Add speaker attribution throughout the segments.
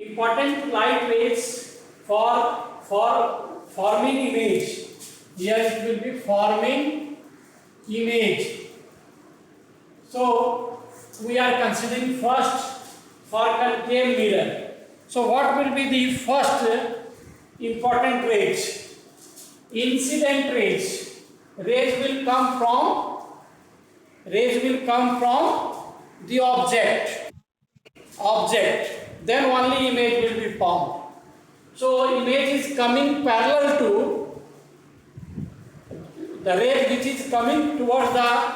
Speaker 1: important light rays for forming image. Here it will be forming image. So we are considering first for concave mirror. So what will be the first important rays? Incident rays. Rays will come from the object, then only image will be formed. So image is coming parallel to the ray which is coming towards the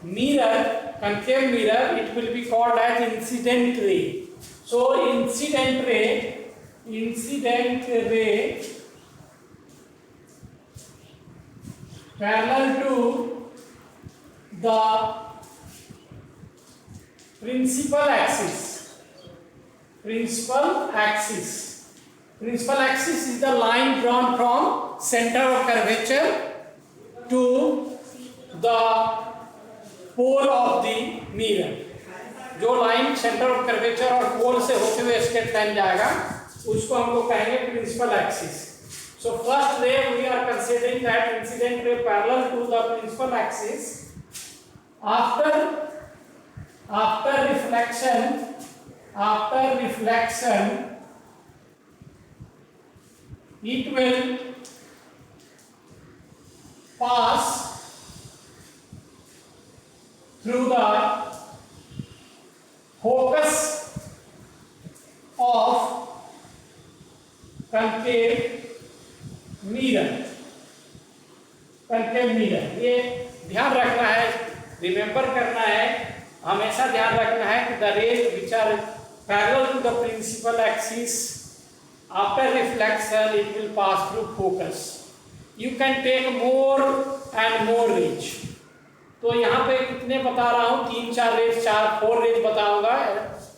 Speaker 1: mirror, concave mirror, it will be called as incident ray. So incident ray parallel to the principal axis. Principal axis is the line drawn from center of curvature to the pole of the mirror. जो line centre of curvature और पोल से होते हुए straight line जाएगा उसको हमको कहेंगे principal axis. So first ray we are considering that incident ray parallel to the principal axis. After reflection it will pass through the focus of concave mirror. ये ध्यान रखना है, रिमेंबर करना है, हमेशा ध्यान रखना है कि the rays which are parallel to the principal axis after reflection it will pass through focus. You can take more and more rays. तो यहाँ पे कितने बता रहा हूँ, 3-4 rays, 4 rays बताऊंगा.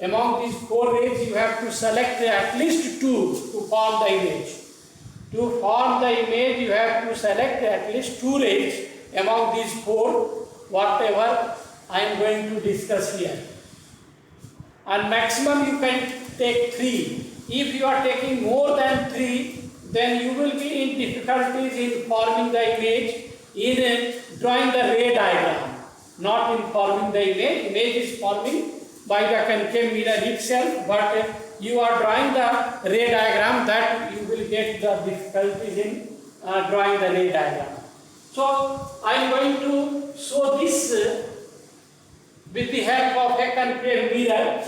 Speaker 1: Among these 4 rays you have to select at least 2 to form the image. To form the image you have to select at least 2 rays among these 4, whatever I am going to discuss here. And maximum you can take 3. If you are taking more than 3, then you will be in difficulties in forming the image, in drawing the ray diagram. Not in forming the image. Image is forming by the concave mirror itself, but you are drawing the ray diagram, that you will get the difficulties in drawing the ray diagram. So I am going to show this with the help of a concave mirror.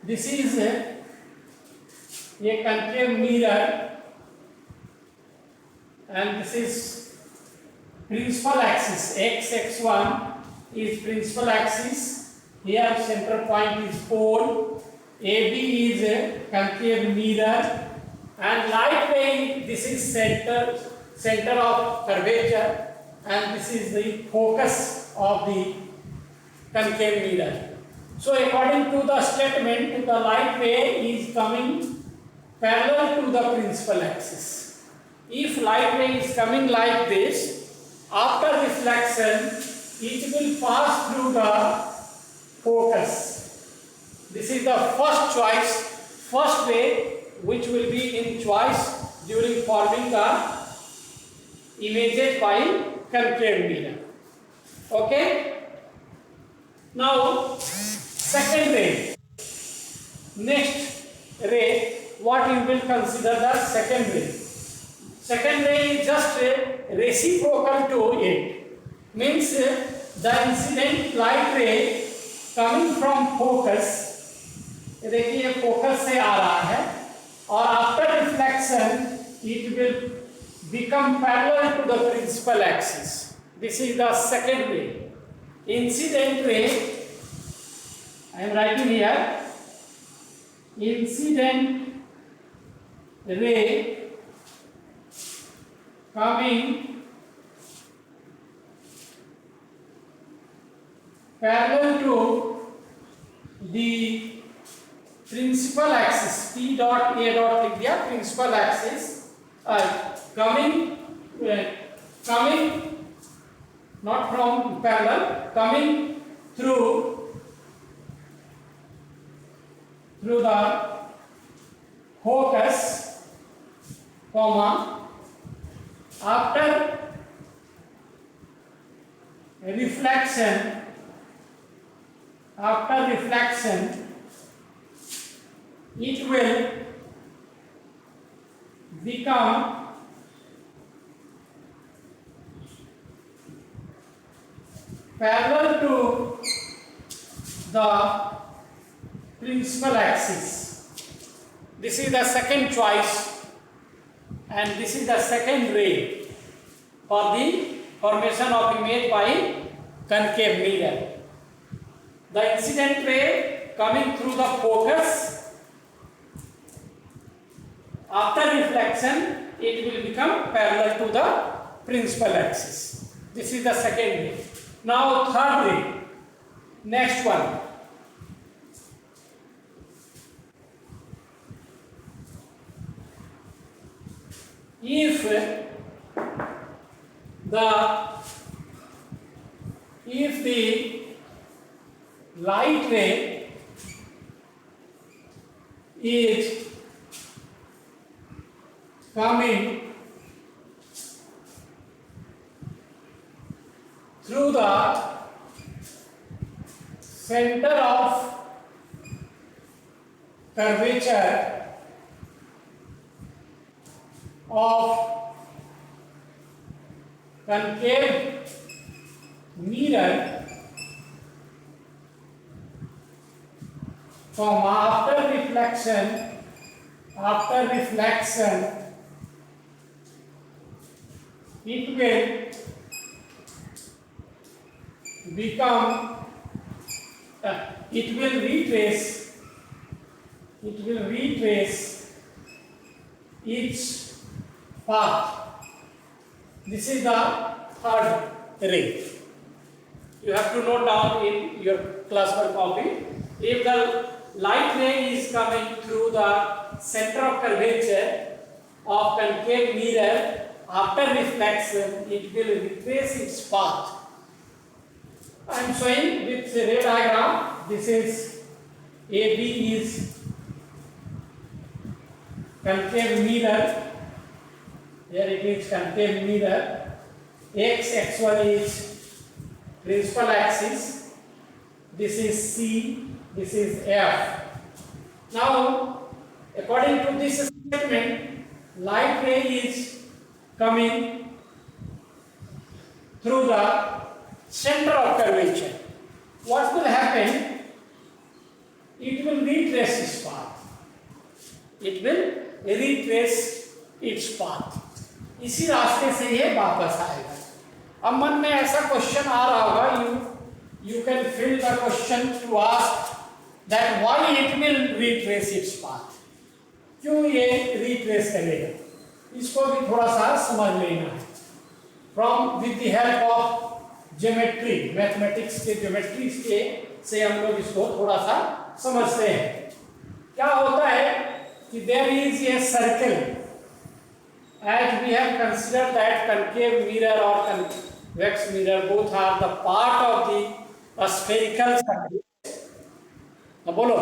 Speaker 1: This is a concave mirror and this is principal axis. X1 is principal axis. Here center point is pole. AB is a concave mirror and light ray, this is center of curvature and this is the focus of the concave mirror. So according to the statement, the light ray is coming parallel to the principal axis. If light ray is coming like this, after reflection, it will pass through the focus. This is the first ray which will be in choice during forming the images by concave mirror. Okay? Now, second ray. Next ray, what you will consider the second ray? Second ray is just reciprocal to it. Means the incident light ray coming from focus. देखिए focus से आ रहा है और after reflection it will become parallel to the principal axis. This is the second ray. Incident ray, I am writing here, incident ray coming parallel to the principal axis. P dot A dot लिख दिया, principal axis coming not from parallel, coming through the focus, comma, after reflection, it will become parallel to the principal axis. This is the second choice, and this is the second ray for the formation of image by concave mirror. The incident ray coming through the focus, after reflection it will become parallel to the principal axis. This is the second ray. Now third ray, next one. If the light ray is coming through the center of curvature of concave mirror, from after reflection it will become it will retrace its path. This is the third ray. You have to note down in your classwork copy. If the light ray is coming through the center of curvature of concave mirror, after reflection it will retrace its path. I am showing with the ray diagram. This is AB is concave mirror. Here it is concave mirror. X1 is principal axis. This is C. This is F. Now, according to this statement, light ray is coming through the center of curvature. What will happen? It will retrace its path. इसी रास्ते से ये वापस आएगा. अब मन में ऐसा क्वेश्चन आ रहा होगा, you can fill the question to ask that why it will retrace its path. क्यों ये retrace करेगा? इसको भी थोड़ा सा समझ लेना है. With the help of geometry, mathematics के ज्योमेट्री से हम लोग इसको थोड़ा सा समझते हैं. क्या होता है कि there is a circle. As we have considered that concave mirror or convex mirror both are the part of the spherical surface. Now bolo.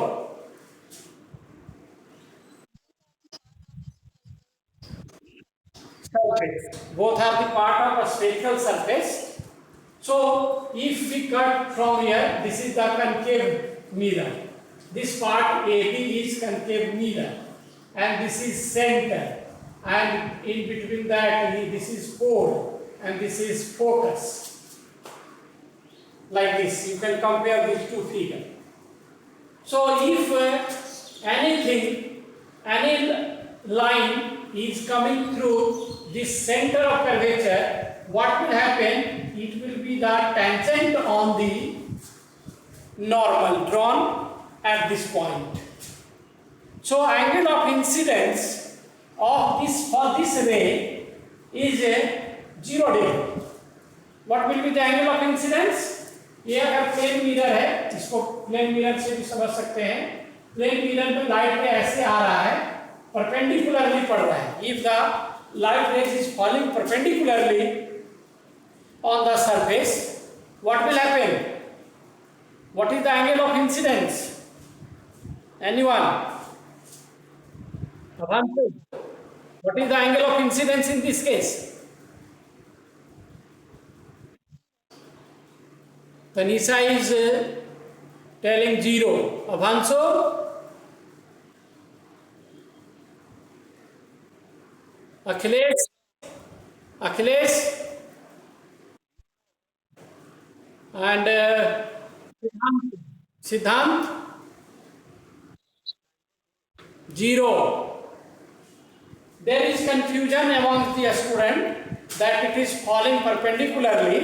Speaker 1: Surface. Both are the part of a spherical surface. So if we cut from here, this is the concave mirror. This part AB is concave mirror, and this is center. And in between that, this is pole and this is focus. Like this, you can compare these two figures. So if any line is coming through this center of curvature, what will happen? It will be the tangent on the normal drawn at this point. So angle of incidence of this ray is a 0 degree. What will be the angle of incidence? ये अगर plane mirror है, इसको plane mirror से भी समझ सकते हैं. Plane mirror में लाइट रे ऐसे आ रहा है, परपेंडिकुलरली पड़ रहा है. If the light ray is falling perpendicularly on the surface, what will happen? What is the angle of incidence? Anyone? Abhansu, what is the angle of incidence in this case? Tanisha is telling 0. Abhansu? Akhilesh? Akhilesh? And Siddhant? 0. There is confusion among the student that it is falling perpendicularly,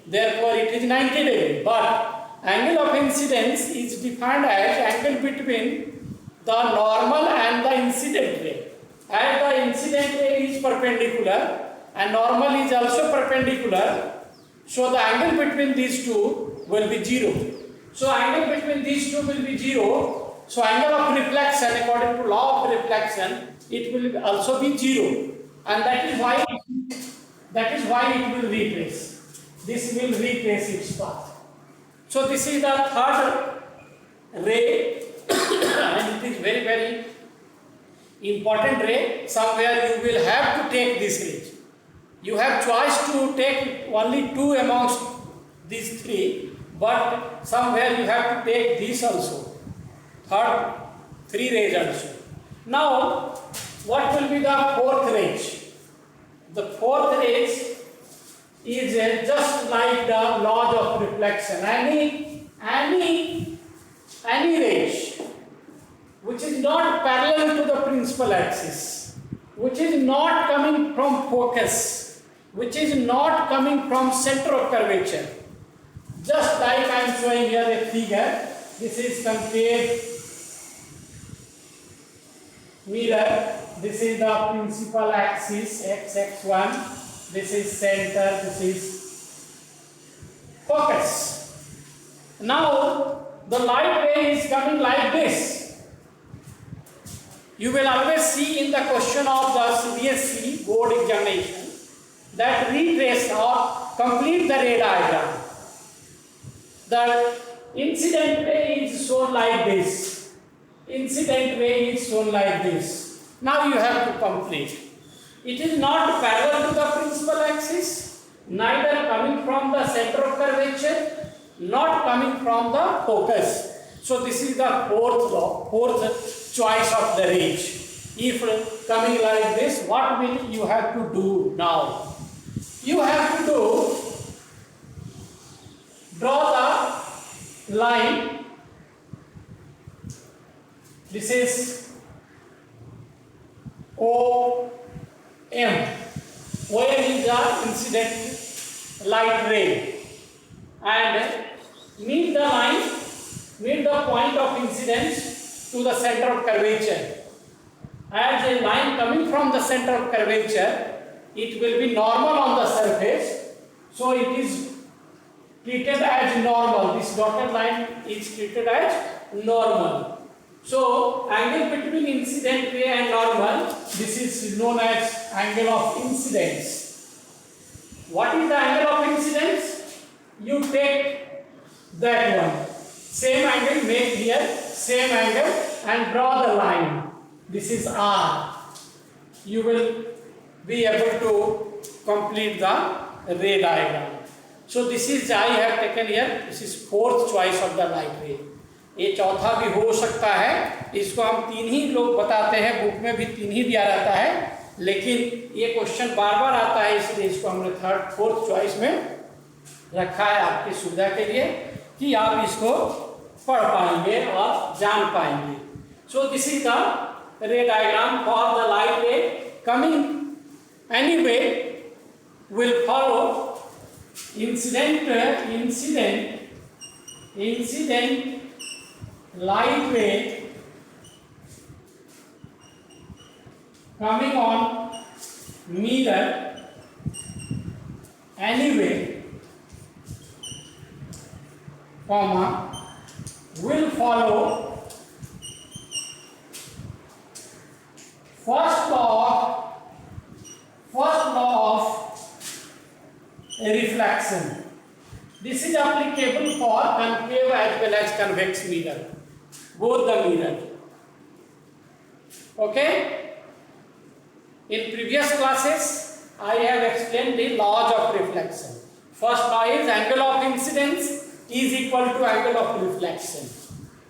Speaker 1: therefore it is 90 degree. But angle of incidence is defined as angle between the normal and the incident ray. As the incident ray is perpendicular and normal is also perpendicular, so the angle between these two will be 0. So angle between these two will be 0. So angle of reflection according to law of reflection, it will also be 0, and that is why it will retrace. This will retrace its path. So this is the third ray and it is very, very important ray. Somewhere you will have to take this ray. You have choice to take only 2 amongst these 3, but somewhere you have to take this also. Third 3 rays also. Now, what will be the 4th ray? The 4th ray is just like the law of reflection. Any ray which is not parallel to the principal axis, which is not coming from focus, which is not coming from center of curvature. Just like I am showing here a figure. This is concave mirror. This is the principal axis x1. This is center. This is focus. Now the light ray is coming like this. You will always see in the question of the CBSE board examination that retrace or complete the ray diagram. The incident ray is shown like this. Incident ray is shown like this. Now you have to complete. It is not parallel to the principal axis, neither coming from the center of curvature, not coming from the focus. So this is the fourth choice of the range. If coming like this, what will you have to do now? You have to draw the line. This is OM. OM is the incident light ray. And meet the line, meet the point of incidence to the center of curvature. As a line coming from the center of curvature, it will be normal on the surface. So it is treated as normal. This dotted line is treated as normal. So angle between incident ray and normal, this is known as angle of incidence. What is the angle of incidence? You take that one. Same angle, make here same angle and draw the line. This is R. You will be able to complete the ray diagram. So this is I have taken here. This is fourth choice of the light ray. ये चौथा भी हो सकता है. इसको हम 3 ही लोग बताते हैं. बुक में भी 3 ही दिया रहता है, लेकिन ये क्वेश्चन बार बार आता है, इसलिए इसको हमने थर्ड फोर्थ चॉइस में रखा है आपकी सुविधा के लिए कि आप इसको पढ़ पाएंगे और जान पाएंगे. सो दिस इज द रे diagram for the light ray coming anyway will follow incident light ray coming on mirror anyway, comma, will follow first law of reflection. This is applicable for concave as well as convex mirror, both the mirror. Okay? In previous classes, I have explained the laws of reflection. First law is angle of incidence is equal to angle of reflection.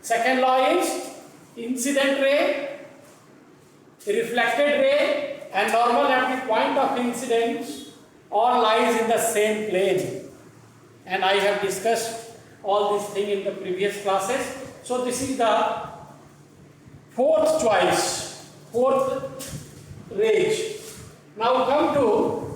Speaker 1: Second law is incident ray, reflected ray, and normal at the point of incidence all lies in the same plane. And I have discussed all these things in the previous classes. So this is the fourth choice, fourth range. Now come to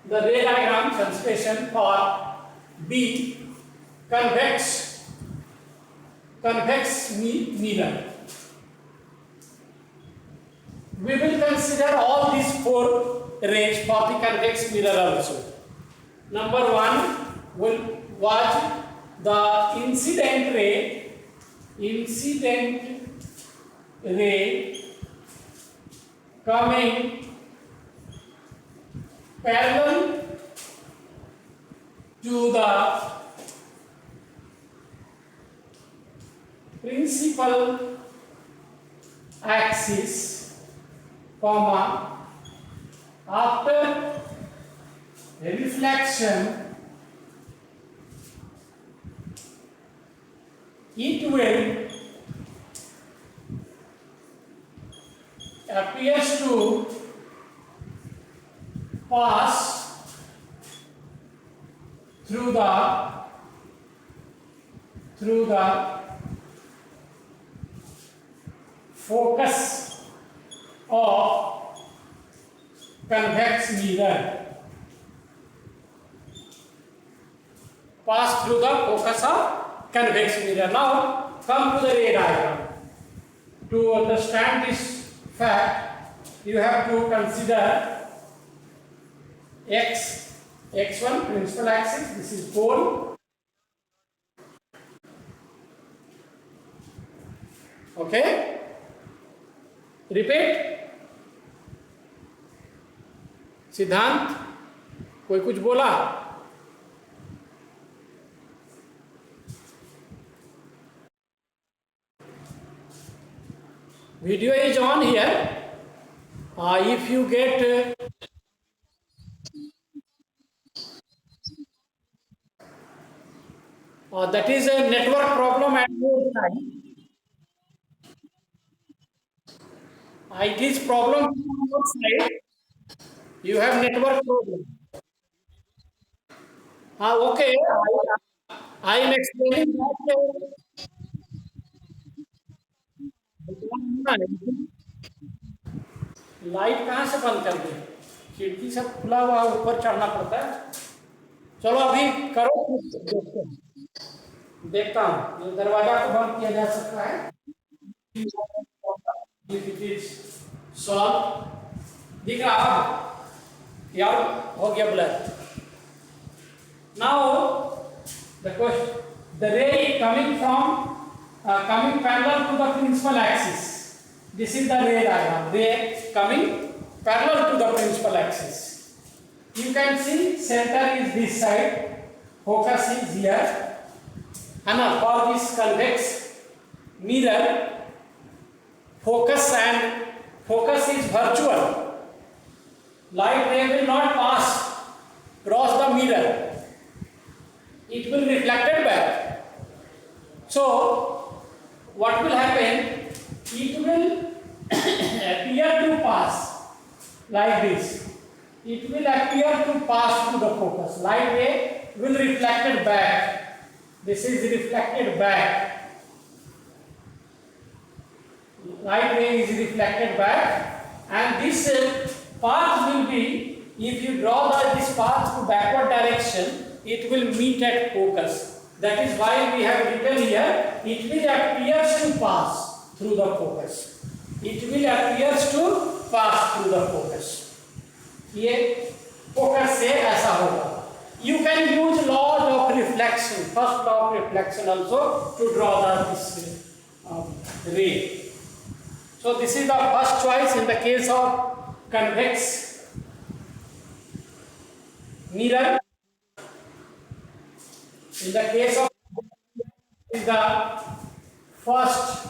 Speaker 1: the ray diagram consideration for B, convex mirror. We will consider all these four rays for the convex mirror also. Number one will watch the incident ray coming parallel to the principal axis, comma, after reflection it will appears to pass through the focus of convex mirror. Pass through the focus of convex mirror. Now come to the ray diagram. To understand this fact, you have to consider x1 principal axis, this is pole. Okay? Repeat. सिद्धांत कोई कुछ बोला? Video is on here. If you get that is a network problem at your side. It is problem on your side. You have network problem. Okay. I am explaining that. Light कहाँ से बंद कर दे? खिड़की सब खुला हुआ, ऊपर चढ़ना पड़ता है. चलो अभी करो, देखता हूँ ये दरवाजा को बंद किया जा सकता है. दिख रहा यार, हो गया blur. Now the ray coming parallel to the principal axis. This is the ray diagram. Ray coming parallel to the principal axis. You can see center is this side, focus is here. And for this convex mirror, focus is virtual. Light ray will not cross the mirror. It will reflected back. So what will happen? It will appear to pass like this. It will appear to pass to the focus. Light ray will reflected back. This is reflected back. Light ray is reflected back, and this path will be, if you draw this path to backward direction, it will meet at focus. That is why we have written here, it will appears to pass through the focus. It will appears to pass through the focus. ये focus से ऐसा होगा. You can use law of reflection, first law of reflection also, to draw this ray. So this is the first choice in the case of convex mirror. In the case of is the first.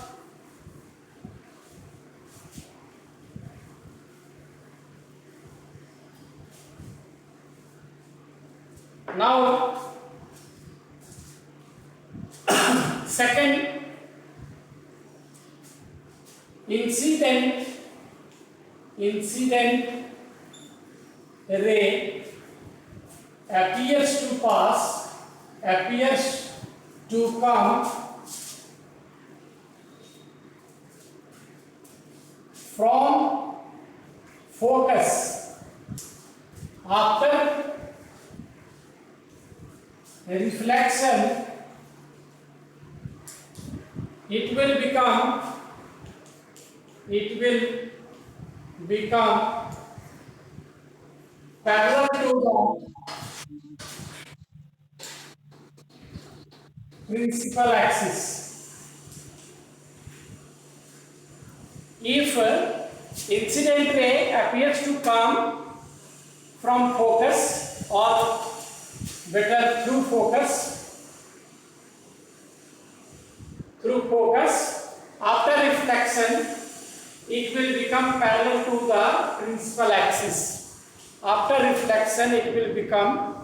Speaker 1: Now second, incident ray appears to come from focus after reflection. It will become parallel to the principal axis. If incident ray appears to come from focus, or better through focus, after reflection it will become parallel to the principal axis. After reflection it will become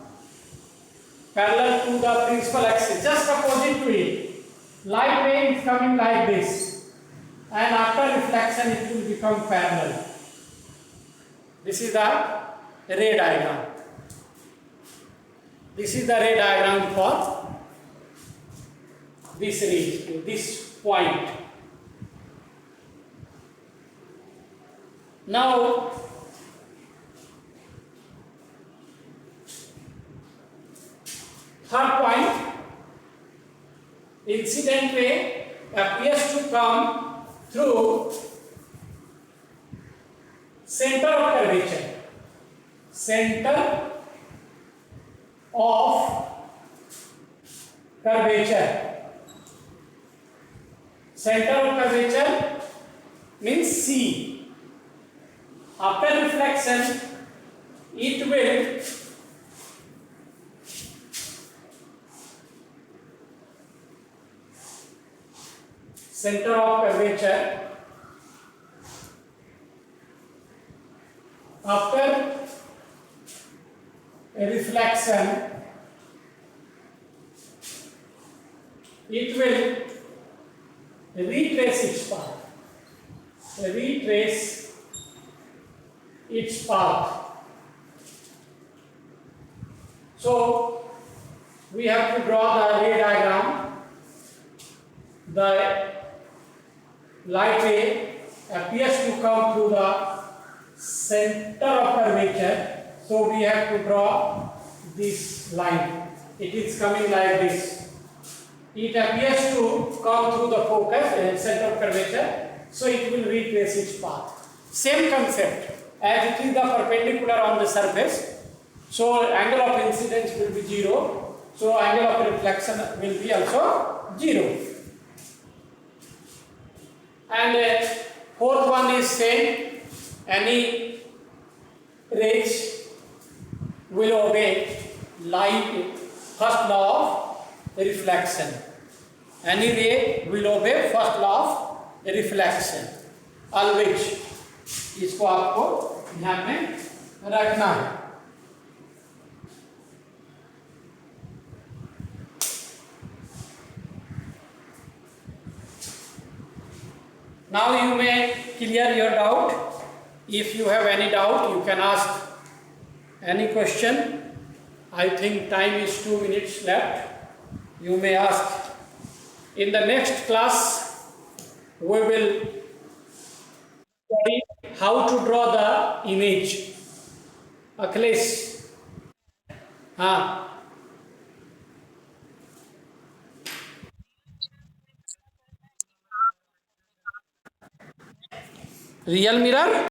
Speaker 1: parallel to the principal axis, just opposite to it. Light ray is coming like this, and after reflection it will become parallel. This is the ray diagram. This is the ray diagram for this ray, this point. Now third point, incident ray appears to come through center of curvature. Center of curvature. Center of curvature means C. After reflection, it will center of curvature. After a reflection, it will retrace its path. Retrace its path. So we have to draw the ray diagram. The light ray appears to come through the center of curvature. So we have to draw this line. It is coming like this. It appears to come through the focus, center of curvature, so it will retrace its path. Same concept, as it is the perpendicular on the surface, so angle of incidence will be 0, so angle of reflection will be also 0. And fourth one is same, any rays will obey light first law of reflection. Any ray will obey first law of reflection. Always इसको आपको ध्यान में रखना है. Now you may clear your doubt. If you have any doubt, you can ask any question. I think time is 2 minutes left. You may ask. In the next class, we will study how to draw the image. Akhilesh. हाँ. Real mirror.